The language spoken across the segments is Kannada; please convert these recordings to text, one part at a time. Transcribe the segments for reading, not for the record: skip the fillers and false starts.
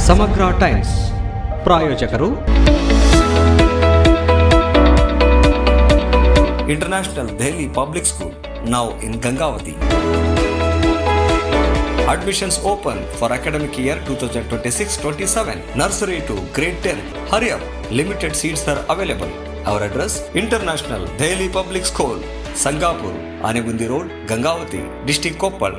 ಸಮಗ್ರ ಟೈಮ್ಸ್ ಪ್ರಾಯೋಜಕರು international Delhi public school now in Gangavati. Admissions open for academic year 2026-27. Nursery to grade 10. Hurry up, limited seats are available. Our address, International Dehli Public School, Sangapur, Anegundi Road, Gangavati, District Koppal.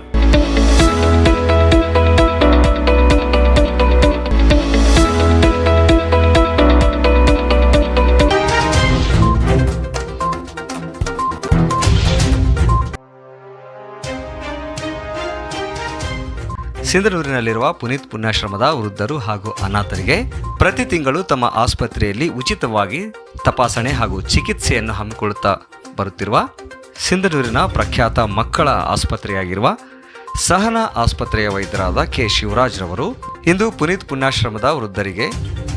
ಸಿಂಧನೂರಿನಲ್ಲಿರುವ ಪುನೀತ್ ಪುಣ್ಯಾಶ್ರಮದ ವೃದ್ಧರು ಹಾಗೂ ಅನಾಥರಿಗೆ ಪ್ರತಿ ತಿಂಗಳು ತಮ್ಮ ಆಸ್ಪತ್ರೆಯಲ್ಲಿ ಉಚಿತವಾಗಿ ತಪಾಸಣೆ ಹಾಗೂ ಚಿಕಿತ್ಸೆಯನ್ನು ಹಮ್ಮಿಕೊಳ್ಳುತ್ತಾ ಬರುತ್ತಿರುವ ಸಿಂಧನೂರಿನ ಪ್ರಖ್ಯಾತ ಮಕ್ಕಳ ಆಸ್ಪತ್ರೆಯಾಗಿರುವ ಸಹನಾ ಆಸ್ಪತ್ರೆಯ ವೈದ್ಯರಾದ ಕೆ ಶಿವರಾಜ್ ರವರು ಇಂದು ಪುನೀತ್ ಪುಣ್ಯಾಶ್ರಮದ ವೃದ್ಧರಿಗೆ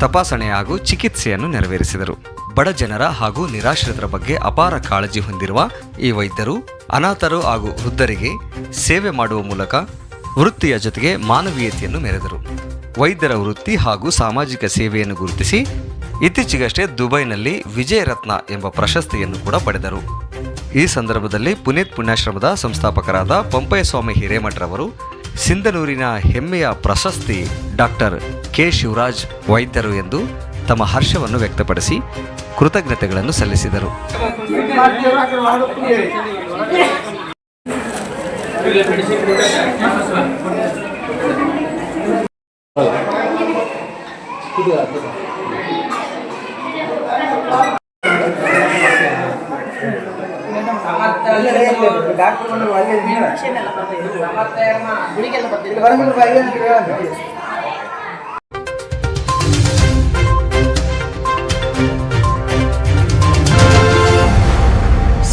ತಪಾಸಣೆ ಹಾಗೂ ಚಿಕಿತ್ಸೆಯನ್ನು ನೆರವೇರಿಸಿದರು. ಬಡ ಜನರ ಹಾಗೂ ನಿರಾಶ್ರಿತರ ಬಗ್ಗೆ ಅಪಾರ ಕಾಳಜಿ ಹೊಂದಿರುವ ಈ ವೈದ್ಯರು ಅನಾಥರು ಹಾಗೂ ವೃದ್ಧರಿಗೆ ಸೇವೆ ಮಾಡುವ ಮೂಲಕ ವೃತ್ತಿಯ ಜೊತೆಗೆ ಮಾನವೀಯತೆಯನ್ನು ಮೆರೆದರು. ವೈದ್ಯರ ವೃತ್ತಿ ಹಾಗೂ ಸಾಮಾಜಿಕ ಸೇವೆಯನ್ನು ಗುರುತಿಸಿ ಇತ್ತೀಚೆಗಷ್ಟೇ ದುಬೈನಲ್ಲಿ ವಿಜಯ ರತ್ನ ಎಂಬ ಪ್ರಶಸ್ತಿಯನ್ನು ಕೂಡ ಪಡೆದರು. ಈ ಸಂದರ್ಭದಲ್ಲಿ ಪುನೀತ್ ಪುಣ್ಯಾಶ್ರಮದ ಸಂಸ್ಥಾಪಕರಾದ ಪಂಪಯ್ಯಸ್ವಾಮಿ ಹಿರೇಮಠರವರು ಸಿಂಧನೂರಿನ ಹೆಮ್ಮೆಯ ಪ್ರಶಸ್ತಿ ಡಾಕ್ಟರ್ ಕೆ ಶಿವರಾಜ್ ವೈದ್ಯರು ಎಂದು ತಮ್ಮ ಹರ್ಷವನ್ನು ವ್ಯಕ್ತಪಡಿಸಿ ಕೃತಜ್ಞತೆಗಳನ್ನು ಸಲ್ಲಿಸಿದರು.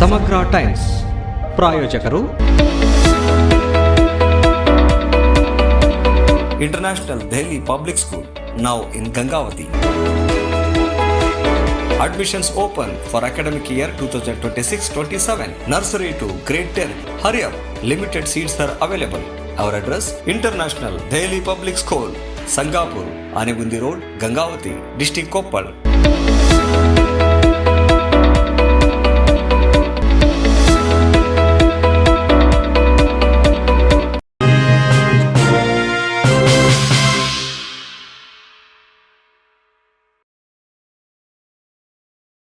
ಸಮಗ್ರ ಟೈಮ್ಸ್ ಪ್ರಾಯೋಜಕರು International Dehli Public School now in Gangavati. Admissions open for academic year 2026-27. Nursery to grade 10. Hurry up, limited seats are available. Our address, International Dehli Public School, Sangapur, Anegundi Road, Gangavati, District Koppal.